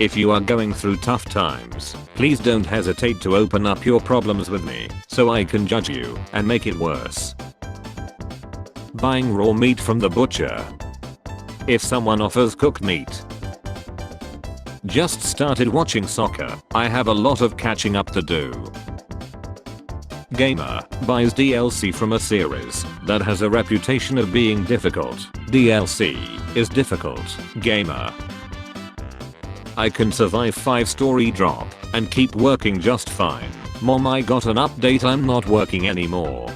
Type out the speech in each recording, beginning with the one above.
If you are going through tough times, please don't hesitate to open up your problems with me so I can judge you and make it worse. Buying raw meat from the butcher. If someone offers cooked meat. Just started watching soccer. I have a lot of catching up to do. Gamer buys DLC from a series that has a reputation of being difficult. DLC is difficult. Gamer. I can survive 5-story drop and keep working just fine. Mom, I got an update, I'm not working anymore.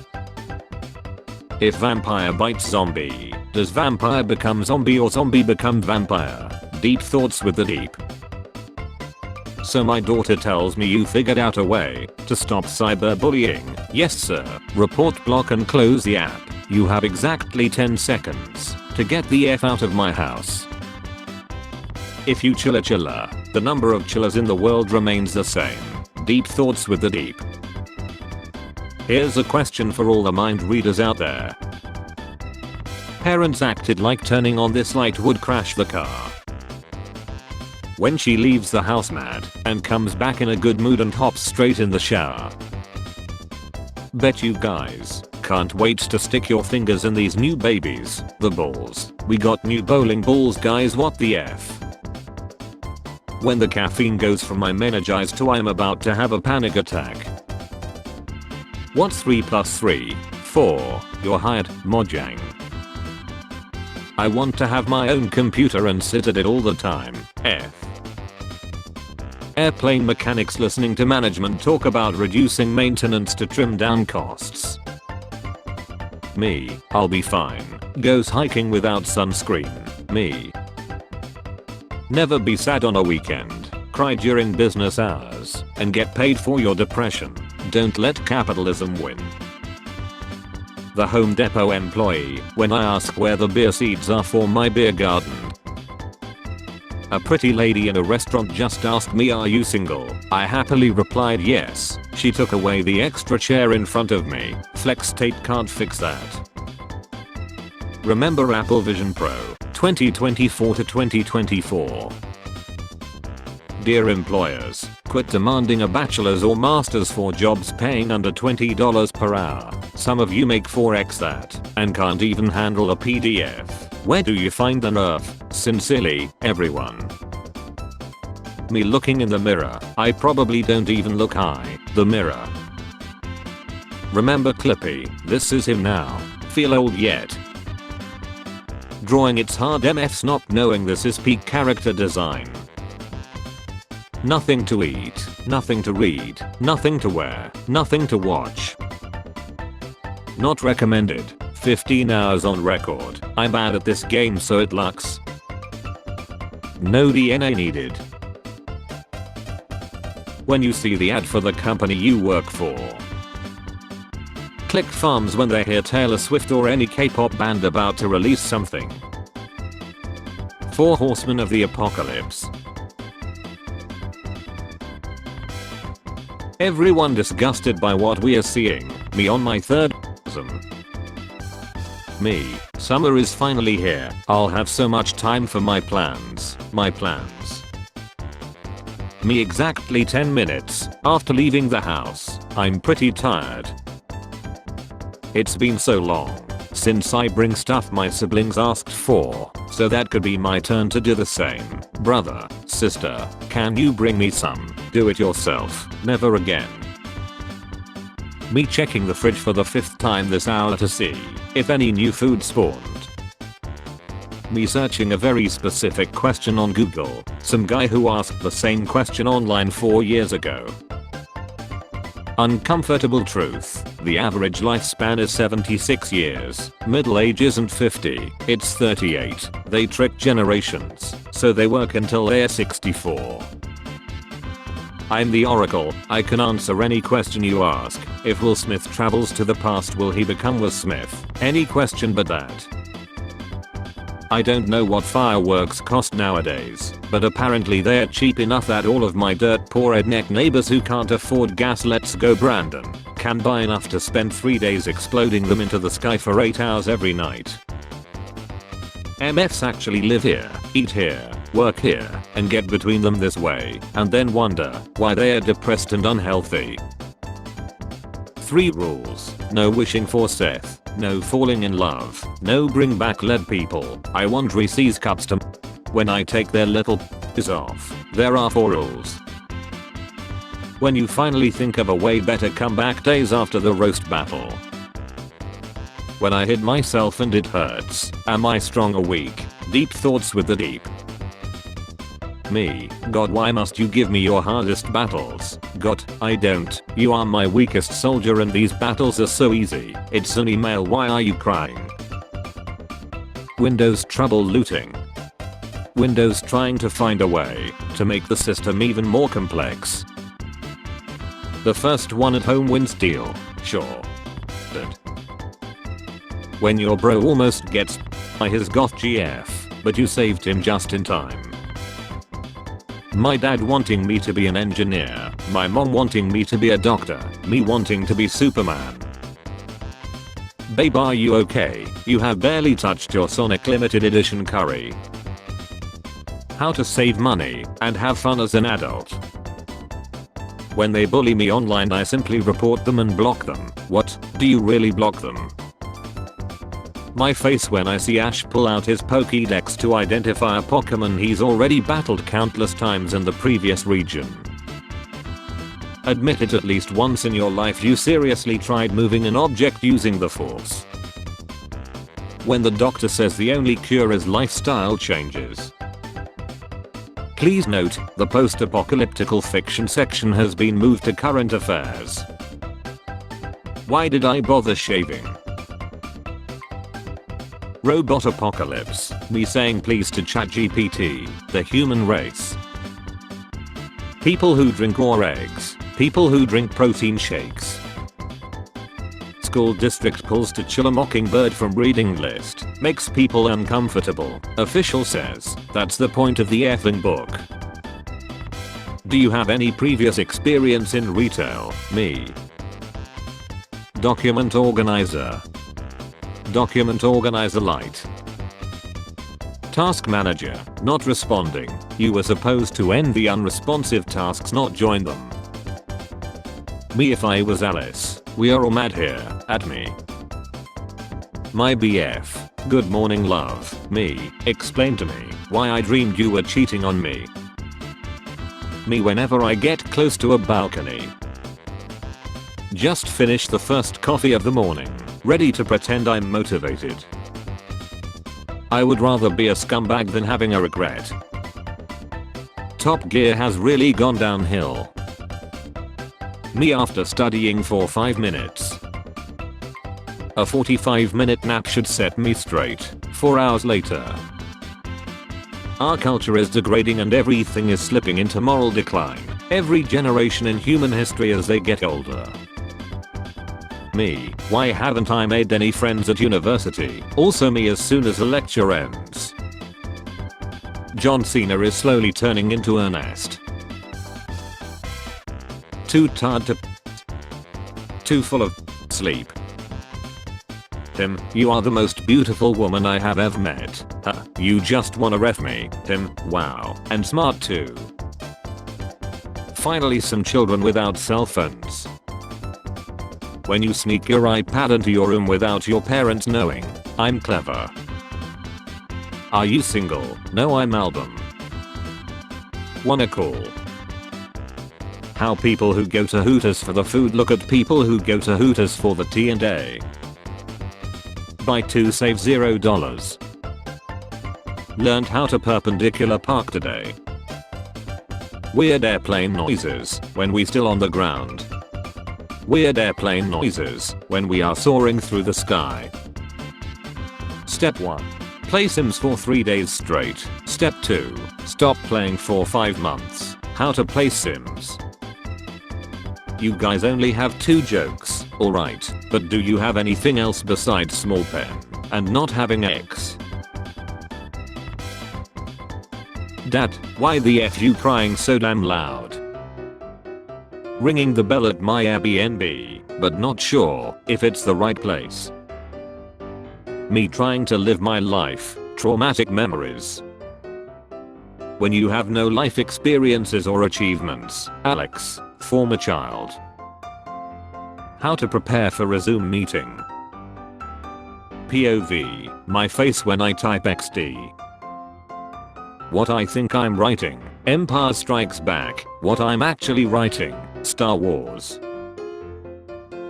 If vampire bites zombie, does vampire become zombie or zombie become vampire? Deep thoughts with the deep. So my daughter tells me you figured out a way to stop cyberbullying. Yes sir. Report, block and close the app. You have exactly 10 seconds to get the F out of my house. If you chilla, the number of chillers in the world remains the same. Deep thoughts with the deep. Here's a question for all the mind readers out there. Parents acted like turning on this light would crash the car. When she leaves the house mad and comes back in a good mood and hops straight in the shower. Bet you guys can't wait to stick your fingers in these new babies, the balls. We got new bowling balls guys, what the F. When the caffeine goes from I'm energized to I'm about to have a panic attack. What's 3 + 3? 4. You're hired, Mojang. I want to have my own computer and sit at it all the time. F. Airplane mechanics listening to management talk about reducing maintenance to trim down costs. Me, I'll be fine. Goes hiking without sunscreen. Me. Never be sad on a weekend. Cry during business hours and get paid for your depression. Don't let capitalism win. The Home Depot employee when I ask where the beer seeds are for my beer garden. A pretty lady in a restaurant just asked me, are you single? I happily replied yes. She took away the extra chair in front of me. Flex State can't fix that. Remember Apple Vision Pro 2024 to 2024. Dear employers, quit demanding a bachelor's or master's for jobs paying under $20 per hour. Some of you make 4x that and can't even handle a PDF. Where do you find the nerve? Sincerely, everyone. Me looking in the mirror. I probably don't even look high. The mirror. Remember Clippy? This is him now. Feel old yet? Drawing, it's hard MFs not knowing this is peak character design. Nothing to eat, nothing to read, nothing to wear, nothing to watch. Not recommended. 15 hours on record. I'm bad at this game so it looks. No DNA needed. When you see the ad for the company you work for. Click thumbs when they hear Taylor Swift or any K-pop band about to release something. 4 Horsemen of the Apocalypse. Everyone disgusted by what we are seeing. Me on my third Me. Summer is finally here. I'll have so much time for my plans. Me exactly 10 minutes after leaving the house. I'm pretty tired. It's been so long since I bring stuff my siblings asked for, so that could be my turn to do the same. Brother, sister, can you bring me some? Do it yourself. Never again. Me checking the fridge for the 5th time this hour to see if any new food spawned. Me searching a very specific question on Google. Some guy who asked the same question online 4 years ago. Uncomfortable truth. The average lifespan is 76 years. Middle age isn't 50, it's 38. They trick generations, so they work until they're 64. I'm the Oracle. I can answer any question you ask. If Will Smith travels to the past, will he become Will Smith? Any question but that. I don't know what fireworks cost nowadays, but apparently they're cheap enough that all of my dirt poor redneck neighbors who can't afford gas, let's go Brandon, can buy enough to spend 3 days exploding them into the sky for 8 hours every night. MFs actually live here, eat here, work here, and get between them this way, and then wonder why they are depressed and unhealthy. 3 rules. No wishing for Seth. No falling in love. No bring back lead people. I want Reese's cups to when I take their little is off. There are 4 rules. When you finally think of a way better comeback days after the roast battle. When I hit myself and it hurts. Am I strong or weak? Deep thoughts with the deep. Me. God, why must you give me your hardest battles? God, I don't. You are my weakest soldier and these battles are so easy. It's an email. Why are you crying? Windows trouble looting. Windows trying to find a way to make the system even more complex. The first one at home wins deal. Sure. But when your bro almost gets by his goth GF, but you saved him just in time. My dad wanting me to be an engineer, my mom wanting me to be a doctor, me wanting to be Superman. Babe, are you okay? You have barely touched your Sonic limited edition curry. How to save money and have fun as an adult. When they bully me online, I simply report them and block them. What? Do you really block them? My face when I see Ash pull out his Pokédex to identify a Pokémon he's already battled countless times in the previous region. Admit it at least once in your life you seriously tried moving an object using the Force. When the doctor says the only cure is lifestyle changes. Please note, the post-apocalyptical fiction section has been moved to current affairs. Why did I bother shaving? Robot apocalypse. Me saying please to ChatGPT, the human race. People who drink raw eggs. People who drink protein shakes. School district pulls to chill a mockingbird from reading list. Makes people uncomfortable. Official says, that's the point of the effing book. Do you have any previous experience in retail? Me. Document organizer. Document organizer light. Task manager, not responding. You were supposed to end the unresponsive tasks, not join them. Me if I was Alice. We are all mad here, at me. My BF, good morning love. Me, explain to me why I dreamed you were cheating on me. Me whenever I get close to a balcony. Just finished the first coffee of the morning. Ready to pretend I'm motivated. I would rather be a scumbag than having a regret. Top Gear has really gone downhill. Me after studying for 5 minutes. A 45-minute nap should set me straight. 4 hours later. Our culture is degrading and everything is slipping into moral decline. Every generation in human history as they get older. Me, why haven't I made any friends at university? Also me as soon as the lecture ends. John Cena is slowly turning into Ernest. Too tired to. Too full of sleep. Tim, you are the most beautiful woman I have ever met. Huh, you just wanna ref me, Tim, wow, and smart too. Finally some children without cell phones. When you sneak your iPad into your room without your parents knowing. I'm clever. Are you single? No, I'm album. Wanna call? How people who go to Hooters for the food look at people who go to Hooters for the T&A. Buy 2 save $0. Learned how to perpendicular park today. Weird airplane noises when we still on the ground. Weird airplane noises when we are soaring through the sky. Step 1. Play Sims for 3 days straight. Step 2. Stop playing for 5 months. How to play Sims. You guys only have 2 jokes, alright, but do you have anything else besides small pen and not having X? Dad, why the F you crying so damn loud? Ringing the bell at my Airbnb, but not sure if it's the right place. Me trying to live my life, traumatic memories. When you have no life experiences or achievements. Alex, former child. How to prepare for a Zoom meeting. POV, my face when I type XD. What I think I'm writing, Empire Strikes Back. What I'm actually writing, Star Wars.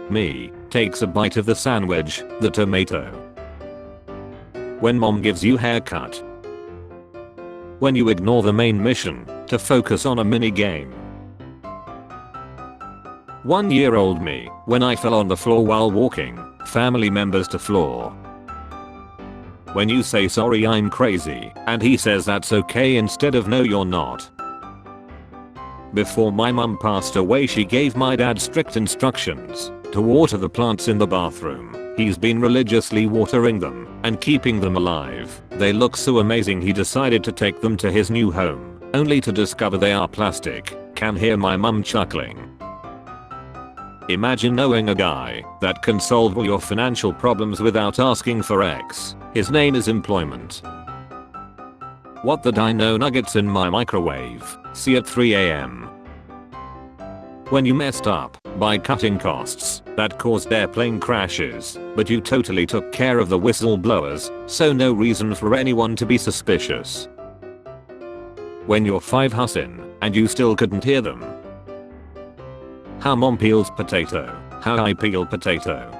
Me, takes a bite of the sandwich, the tomato. When mom gives you haircut. When you ignore the main mission, to focus on a mini game. 1-year-old me, when I fell on the floor while walking, family members to floor. When you say sorry I'm crazy, and he says that's okay instead of no you're not. Before my mum passed away she gave my dad strict instructions to water the plants in the bathroom. He's been religiously watering them and keeping them alive. They look so amazing he decided to take them to his new home, only to discover they are plastic. Can hear my mum chuckling. Imagine knowing a guy that can solve all your financial problems without asking for X. His name is employment. What the dino nuggets in my microwave. See at 3 AM. When you messed up by cutting costs that caused airplane crashes, but you totally took care of the whistleblowers, so no reason for anyone to be suspicious. When you're 5 hussin' and you still couldn't hear them. How mom peels potato. How I peel potato.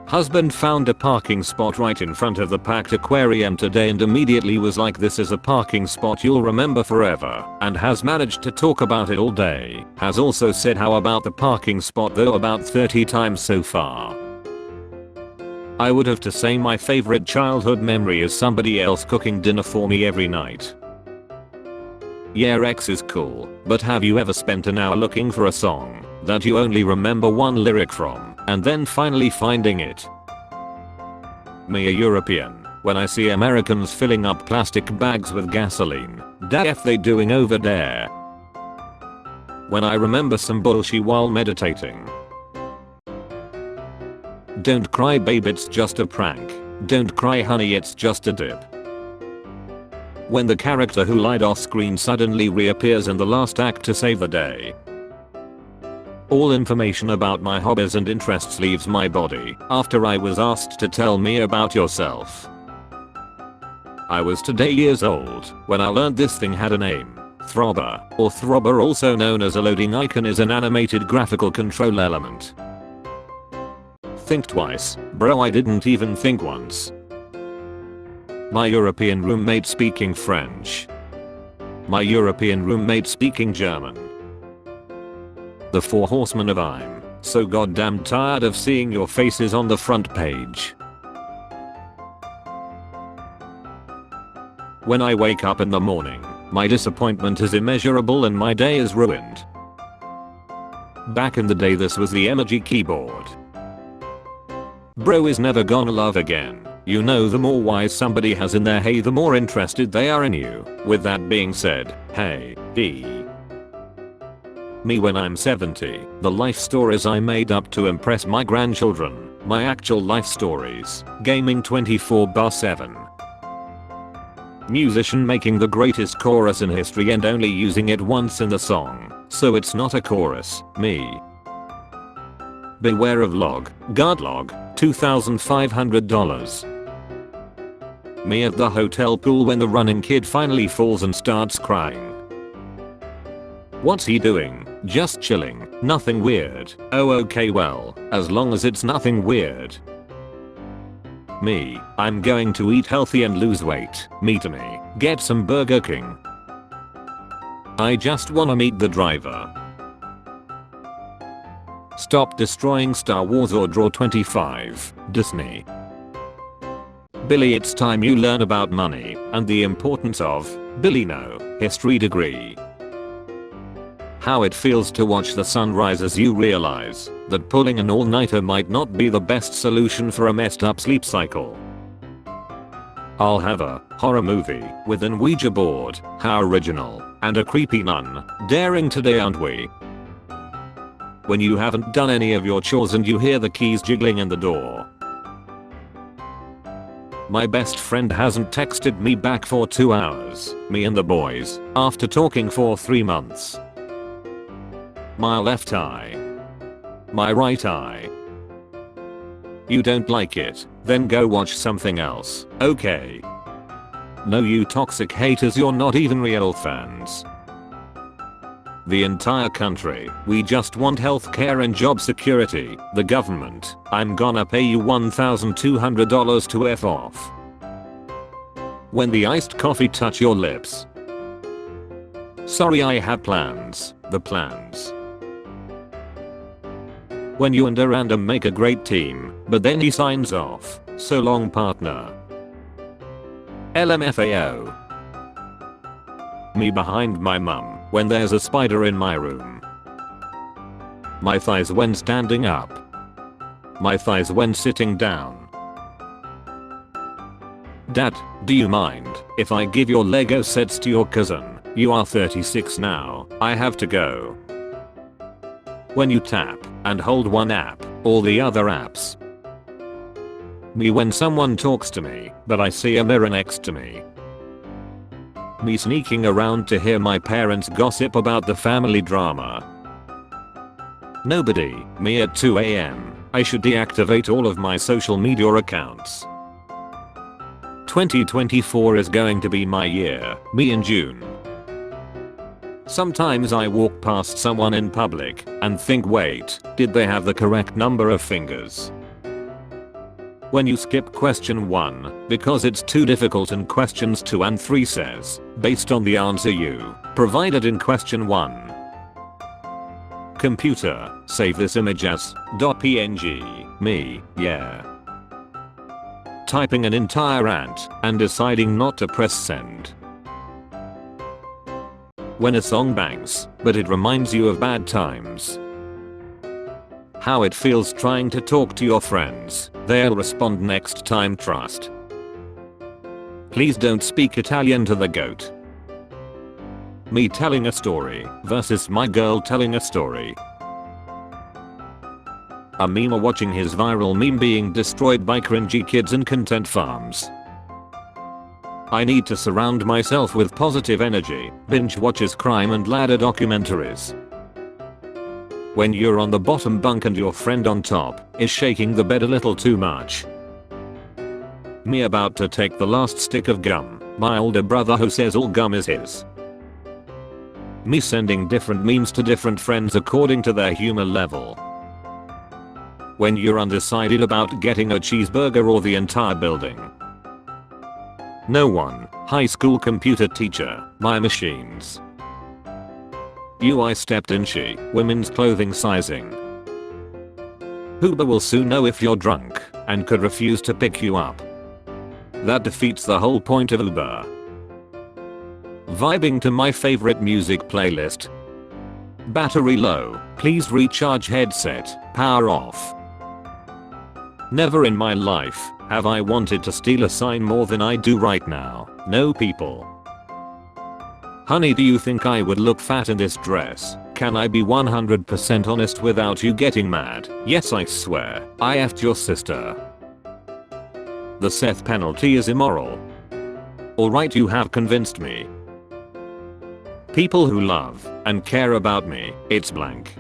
Husband found a parking spot right in front of the packed aquarium today and immediately was like, this is a parking spot you'll remember forever, and has managed to talk about it all day. Has also said how about the parking spot though about 30 times so far. I would have to say my favorite childhood memory is somebody else cooking dinner for me every night. Yeah, X is cool, but have you ever spent an hour looking for a song that you only remember one lyric from, and then finally finding it? Me, a European, when I see Americans filling up plastic bags with gasoline, da f they doing over there? When I remember some bullshit while meditating. Don't cry babe, it's just a prank. Don't cry honey, it's just a dip. When the character who lied off screen suddenly reappears in the last act to save the day. All information about my hobbies and interests leaves my body after I was asked to tell me about yourself. I was today years old when I learned this thing had a name. Throbber, or throbber also known as a loading icon, is an animated graphical control element. Think twice, bro, I didn't even think once. My European roommate speaking French. My European roommate speaking German. The 4 horsemen of I'm so goddamn tired of seeing your faces on the front page. When I wake up in the morning, my disappointment is immeasurable and my day is ruined. Back in the day this was the emoji keyboard. Bro is never gonna love again. You know, the more wise somebody has in their hey, the more interested they are in you. With that being said, hey, me when I'm 70, the life stories I made up to impress my grandchildren, my actual life stories, gaming 24/7. Musician making the greatest chorus in history and only using it once in the song, so it's not a chorus, me. Beware of log, guard log, $2,500. Me at the hotel pool when the running kid finally falls and starts crying. What's he doing? Just chilling, nothing weird. Oh okay, well, as long as it's nothing weird. Me, I'm going to eat healthy and lose weight. Me to me, get some Burger King. I just wanna meet the driver. Stop destroying Star Wars or draw 25, Disney. Billy, it's time you learn about money and the importance of, Billy no, history degree. How it feels to watch the sun rise as you realize that pulling an all-nighter might not be the best solution for a messed up sleep cycle. I'll have a horror movie with an Ouija board, how original, and a creepy nun, daring today aren't we? When you haven't done any of your chores and you hear the keys jiggling in the door. My best friend hasn't texted me back for 2 hours. Me and the boys, after talking for 3 months. My left eye. My right eye. You don't like it? Then go watch something else, okay? No, you toxic haters, you're not even real fans. The entire country, we just want healthcare and job security. The government, I'm gonna pay you $1,200 to F off. When the iced coffee touch your lips. Sorry, I have plans. The plans. When you and a random make a great team, but then he signs off. So long, partner. LMFAO. Me behind my mum when there's a spider in my room. My thighs when standing up. My thighs when sitting down. Dad, do you mind if I give your Lego sets to your cousin? You are 36 now. I have to go. When you tap and hold one app, all the other apps. Me when someone talks to me, but I see a mirror next to me. Me sneaking around to hear my parents gossip about the family drama. Nobody, me at 2 AM. I should deactivate all of my social media accounts. 2024 is going to be my year, me in June. Sometimes I walk past someone in public and think, wait, did they have the correct number of fingers? When you skip question 1 because it's too difficult and questions 2 and 3 says, based on the answer you provided in question 1. Computer, save this image as .png, me, yeah. Typing an entire rant and deciding not to press send. When a song bangs, but it reminds you of bad times. How it feels trying to talk to your friends. They'll respond next time, trust. Please don't speak Italian to the goat. Me telling a story versus my girl telling a story. A memer watching his viral meme being destroyed by cringy kids and content farms. I need to surround myself with positive energy, binge watches crime and ladder documentaries. When you're on the bottom bunk and your friend on top is shaking the bed a little too much. Me about to take the last stick of gum, my older brother who says all gum is his. Me sending different memes to different friends according to their humor level. When you're undecided about getting a cheeseburger or the entire building. No one, high school computer teacher, my machines. I stepped in she, women's clothing sizing. Uber will soon know if you're drunk and could refuse to pick you up. That defeats the whole point of Uber. Vibing to my favorite music playlist. Battery low, please recharge headset, power off. Never in my life have I wanted to steal a sign more than I do right now. No people. Honey, do you think I would look fat in this dress? Can I be 100% honest without you getting mad? Yes, I swear. I effed your sister. The Seth penalty is immoral. Alright, you have convinced me. People who love and care about me, it's blank.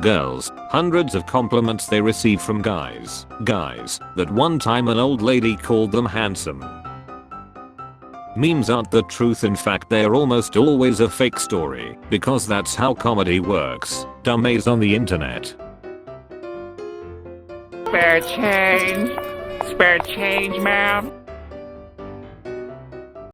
Girls, hundreds of compliments they receive from guys. Guys, that one time an old lady called them handsome. Memes aren't the truth, in fact they're almost always a fake story, because that's how comedy works. Dumbass on the internet. Spare change. Spare change, ma'am.